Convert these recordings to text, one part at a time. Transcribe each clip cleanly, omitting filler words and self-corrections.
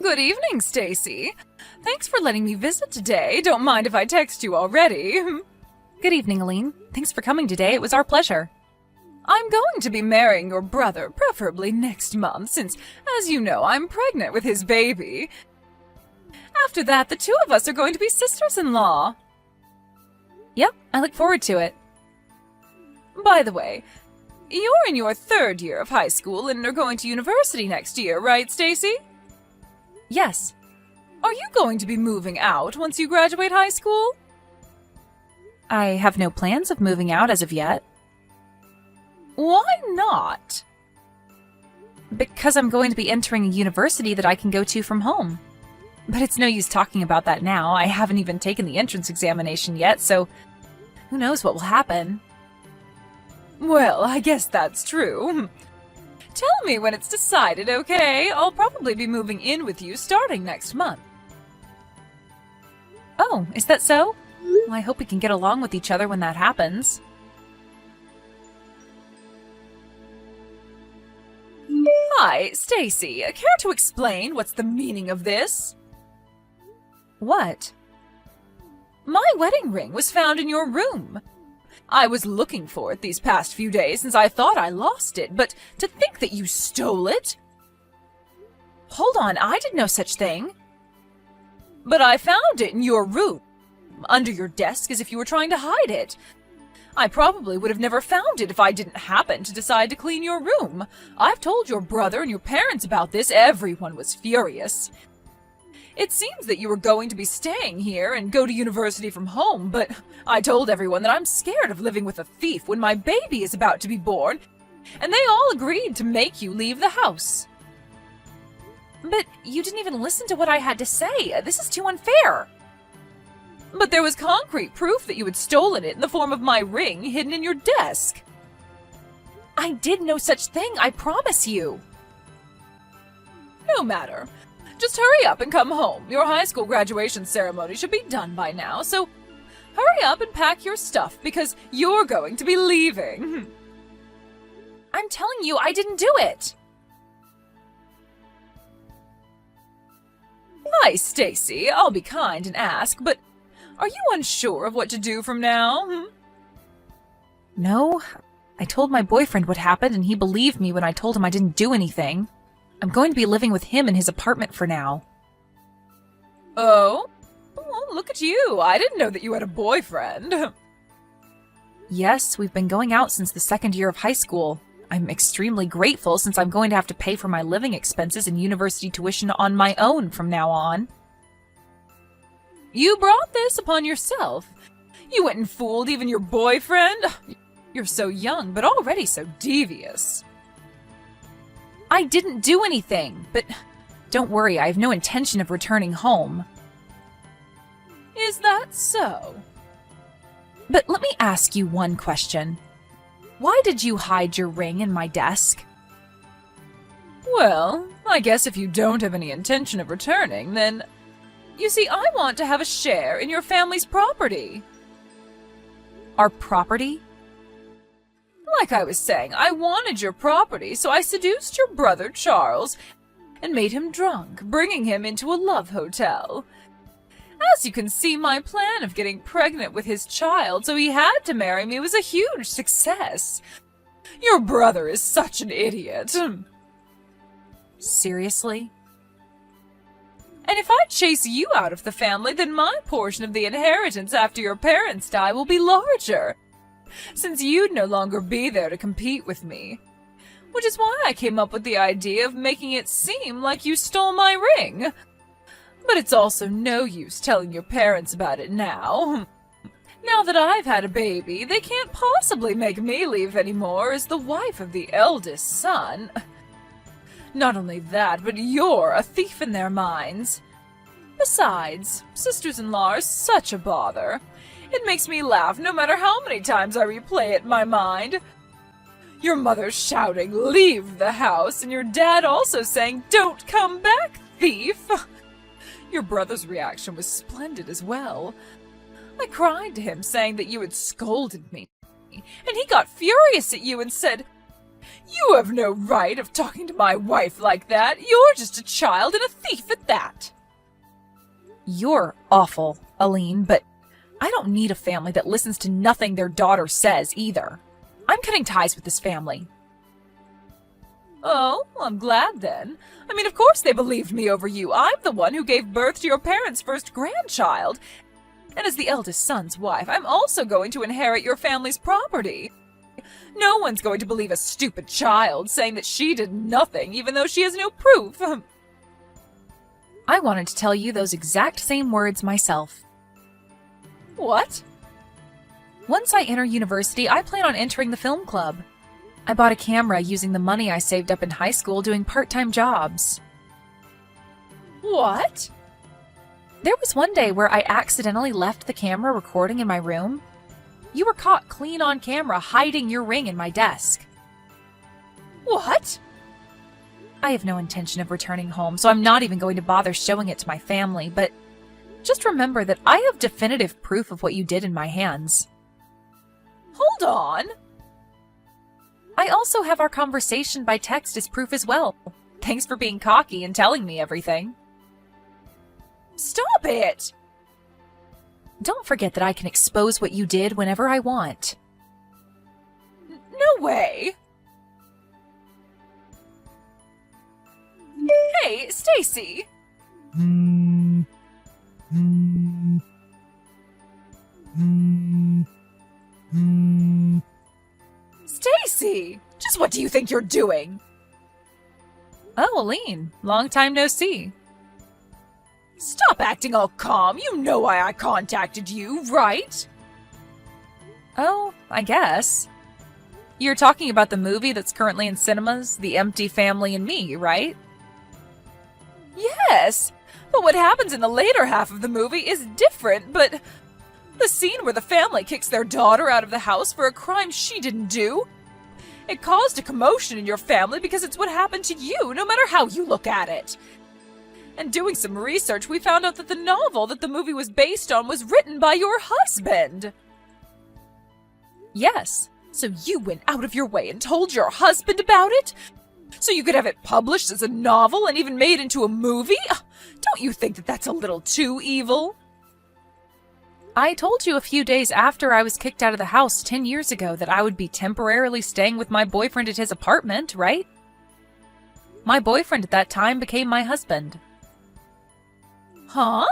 Good evening, Stacy. Thanks for letting me visit today. Don't mind if I text you already. Good evening, Aline. Thanks for coming today. It was our pleasure. I'm going to be marrying your brother, preferably next month, since, as you know, I'm pregnant with his baby. After that, the two of us are going to be sisters-in-law. Yep, I look forward to it. By the way, you're in your 3rd year of high school and are going to university next year, right, Stacy? Yes. Are you going to be moving out once you graduate high school? I have no plans of moving out as of yet. Why not? Because I'm going to be entering a university that I can go to from home. But it's no use talking about that now. I haven't even taken the entrance examination yet, so who knows what will happen. Well, I guess that's true. Tell me when it's decided, okay? I'll probably be moving in with you starting next month. Oh, is that so? Well, I hope we can get along with each other when that happens. Hi, Stacy. Care to explain what's the meaning of this? What? My wedding ring was found in your room. I was looking for it these past few days since I thought I lost it, but to think that you stole it? Hold on, I did no such thing. But I found it in your room, under your desk as if you were trying to hide it. I probably would have never found it if I didn't happen to decide to clean your room. I've told your brother and your parents about this. Everyone was furious. It seems that you were going to be staying here and go to university from home, but I told everyone that I'm scared of living with a thief when my baby is about to be born, and they all agreed to make you leave the house. But you didn't even listen to what I had to say. This is too unfair. But there was concrete proof that you had stolen it in the form of my ring hidden in your desk. I did no such thing, I promise you. No matter. Just hurry up and come home. Your high school graduation ceremony should be done by now, so hurry up and pack your stuff because you're going to be leaving. I'm telling you, I didn't do it. Hi, Stacy. I'll be kind and ask, but are you unsure of what to do from now? No. I told my boyfriend what happened and he believed me when I told him I didn't do anything. I'm going to be living with him in his apartment for now. Oh? Well, look at you. I didn't know that you had a boyfriend. Yes, we've been going out since the 2nd year of high school. I'm extremely grateful since I'm going to have to pay for my living expenses and university tuition on my own from now on. You brought this upon yourself. You went and fooled even your boyfriend. You're so young, but already so devious. I didn't do anything, but don't worry, I have no intention of returning home. Is that so? But let me ask you one question. Why did you hide your ring in my desk? Well, I guess if you don't have any intention of returning, then... You see, I want to have a share in your family's property. Our property? Like I was saying, I wanted your property, so I seduced your brother, Charles, and made him drunk, bringing him into a love hotel. As you can see, my plan of getting pregnant with his child so he had to marry me was a huge success. Your brother is such an idiot. Seriously? And if I chase you out of the family, then my portion of the inheritance after your parents die will be larger, since you'd no longer be there to compete with me. Which is why I came up with the idea of making it seem like you stole my ring. But it's also no use telling your parents about it now. Now that I've had a baby, they can't possibly make me leave anymore as the wife of the eldest son. Not only that, but you're a thief in their minds. Besides, sisters-in-law are such a bother. It makes me laugh no matter how many times I replay it in my mind. Your mother shouting, "Leave the house," and your dad also saying, "Don't come back, thief." Your brother's reaction was splendid as well. I cried to him saying that you had scolded me, and he got furious at you and said, You have no right of talking to my wife like that. You're just a child and a thief at that. You're awful, Aline, but I don't need a family that listens to nothing their daughter says either. I'm cutting ties with this family. Oh, I'm glad then. I mean, of course they believed me over you. I'm the one who gave birth to your parents' first grandchild. And as the eldest son's wife, I'm also going to inherit your family's property. No one's going to believe a stupid child saying that she did nothing, even though she has no proof. I wanted to tell you those exact same words myself. What? Once I enter university, I plan on entering the film club. I bought a camera using the money I saved up in high school doing part-time jobs. What? There was one day where I accidentally left the camera recording in my room. You were caught clean on camera hiding your ring in my desk. What? I have no intention of returning home, so I'm not even going to bother showing it to my family, but just remember that I have definitive proof of what you did in my hands. Hold on. I also have our conversation by text as proof as well. Thanks for being cocky and telling me everything. Stop it! Don't forget that I can expose what you did whenever I want. No way! Hey, Stacy! Stacy! Just what do you think you're doing? Oh, Aline, long time no see. Stop acting all calm. You know why I contacted you, right? Oh, I guess. You're talking about the movie that's currently in cinemas, The Empty Family and Me, right? Yes, but what happens in the later half of the movie is different, but the scene where the family kicks their daughter out of the house for a crime she didn't do, it caused a commotion in your family because it's what happened to you, no matter how you look at it. And doing some research, we found out that the novel that the movie was based on was written by your husband. Yes. So you went out of your way and told your husband about it? So you could have it published as a novel and even made into a movie? Don't you think that that's a little too evil? I told you a few days after I was kicked out of the house 10 years ago that I would be temporarily staying with my boyfriend at his apartment, right? My boyfriend at that time became my husband. Huh?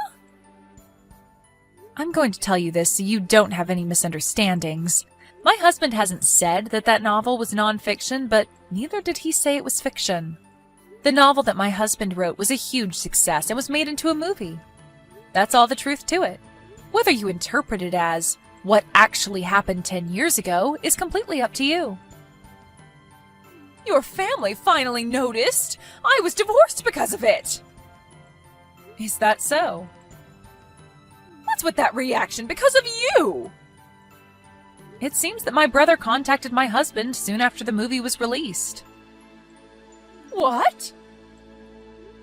I'm going to tell you this so you don't have any misunderstandings. My husband hasn't said that that novel was nonfiction, but neither did he say it was fiction. The novel that my husband wrote was a huge success and was made into a movie. That's all the truth to it. Whether you interpret it as what actually happened 10 years ago is completely up to you. Your family finally noticed. I was divorced because of it. Is that so? What's with that reaction? Because of you! It seems that my brother contacted my husband soon after the movie was released. What?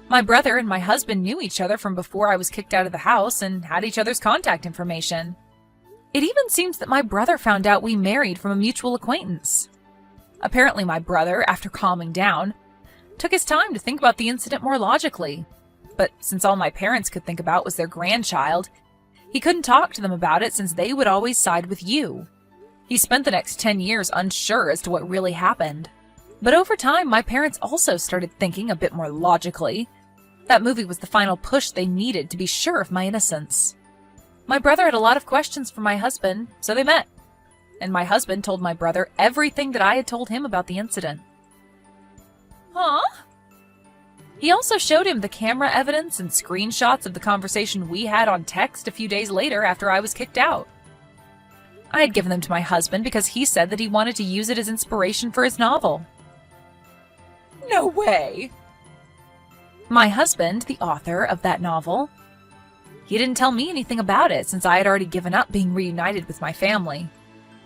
My brother and my husband knew each other from before I was kicked out of the house and had each other's contact information. It even seems that my brother found out we married from a mutual acquaintance. Apparently my brother, after calming down, took his time to think about the incident more logically. But since all my parents could think about was their grandchild, he couldn't talk to them about it since they would always side with you. He spent the next 10 years unsure as to what really happened. But over time, my parents also started thinking a bit more logically. That movie was the final push they needed to be sure of my innocence. My brother had a lot of questions for my husband, so they met. And my husband told my brother everything that I had told him about the incident. Huh? He also showed him the camera evidence and screenshots of the conversation we had on text a few days later after I was kicked out. I had given them to my husband because he said that he wanted to use it as inspiration for his novel. No way! My husband, the author of that novel, he didn't tell me anything about it since I had already given up being reunited with my family.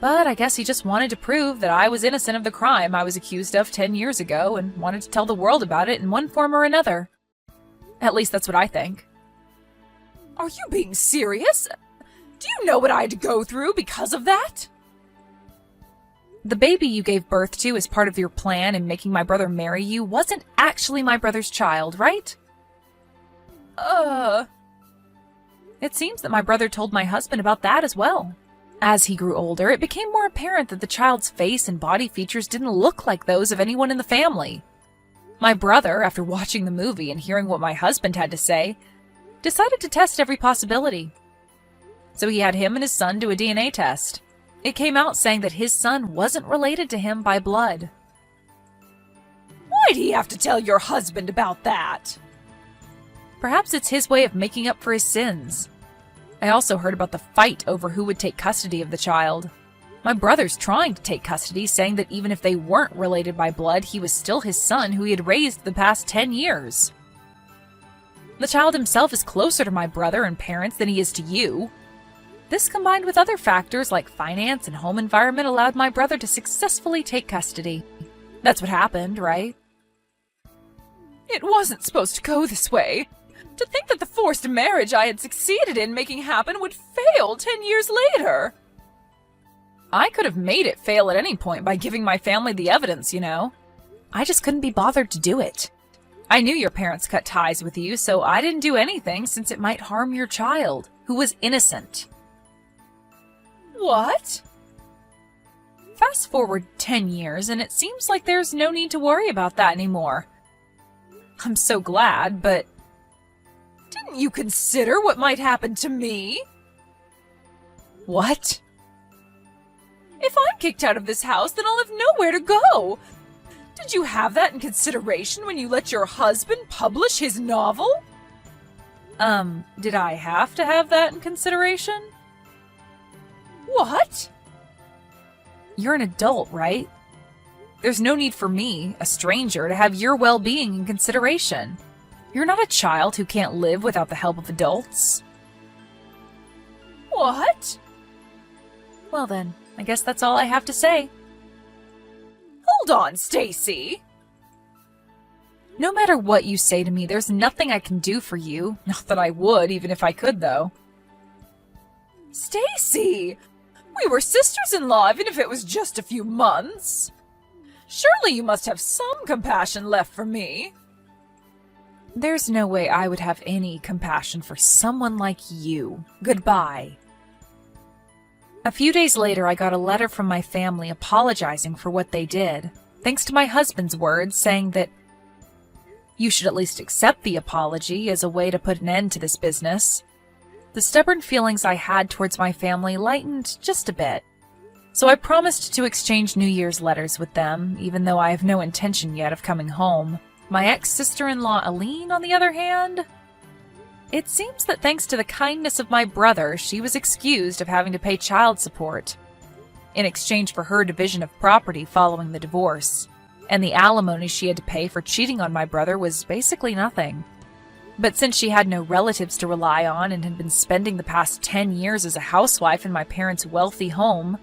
But I guess he just wanted to prove that I was innocent of the crime I was accused of 10 years ago and wanted to tell the world about it in one form or another. At least that's what I think. Are you being serious? Do you know what I had to go through because of that? The baby you gave birth to as part of your plan in making my brother marry you wasn't actually my brother's child, right? It seems that my brother told my husband about that as well. As he grew older, it became more apparent that the child's face and body features didn't look like those of anyone in the family. My brother, after watching the movie and hearing what my husband had to say, decided to test every possibility. So he had him and his son do a DNA test. It came out saying that his son wasn't related to him by blood. Why'd he have to tell your husband about that? Perhaps it's his way of making up for his sins. I also heard about the fight over who would take custody of the child. My brother's trying to take custody, saying that even if they weren't related by blood, he was still his son who he had raised the past 10 years. The child himself is closer to my brother and parents than he is to you. This, combined with other factors like finance and home environment, allowed my brother to successfully take custody. That's what happened, right? It wasn't supposed to go this way. To think that the forced marriage I had succeeded in making happen would fail 10 years later. I could have made it fail at any point by giving my family the evidence, you know. I just couldn't be bothered to do it. I knew your parents cut ties with you, so I didn't do anything since it might harm your child, who was innocent. What? Fast forward 10 years, and it seems like there's no need to worry about that anymore. I'm so glad, but... Didn't you consider what might happen to me? What? If I'm kicked out of this house, then I'll have nowhere to go. Did you have that in consideration when you let your husband publish his novel? Did I have to have that in consideration? What? You're an adult, right? There's no need for me, a stranger, to have your well-being in consideration. You're not a child who can't live without the help of adults. What? Well then, I guess that's all I have to say. Hold on, Stacy. No matter what you say to me, there's nothing I can do for you. Not that I would, even if I could, though. Stacy! We were sisters-in-law, even if it was just a few months. Surely you must have some compassion left for me. There's no way I would have any compassion for someone like you. Goodbye. A few days later, I got a letter from my family apologizing for what they did, thanks to my husband's words saying that you should at least accept the apology as a way to put an end to this business. The stubborn feelings I had towards my family lightened just a bit. So I promised to exchange New Year's letters with them, even though I have no intention yet of coming home. My ex-sister-in-law Aline, on the other hand, it seems that thanks to the kindness of my brother, she was excused of having to pay child support in exchange for her division of property following the divorce, and the alimony she had to pay for cheating on my brother was basically nothing. But since she had no relatives to rely on and had been spending the past 10 years as a housewife in my parents' wealthy home,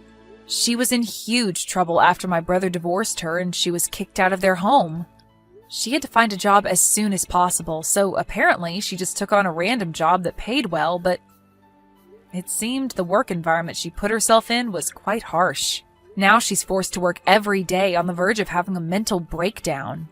she was in huge trouble after my brother divorced her and she was kicked out of their home. She had to find a job as soon as possible, so apparently she just took on a random job that paid well, but it seemed the work environment she put herself in was quite harsh. Now she's forced to work every day on the verge of having a mental breakdown.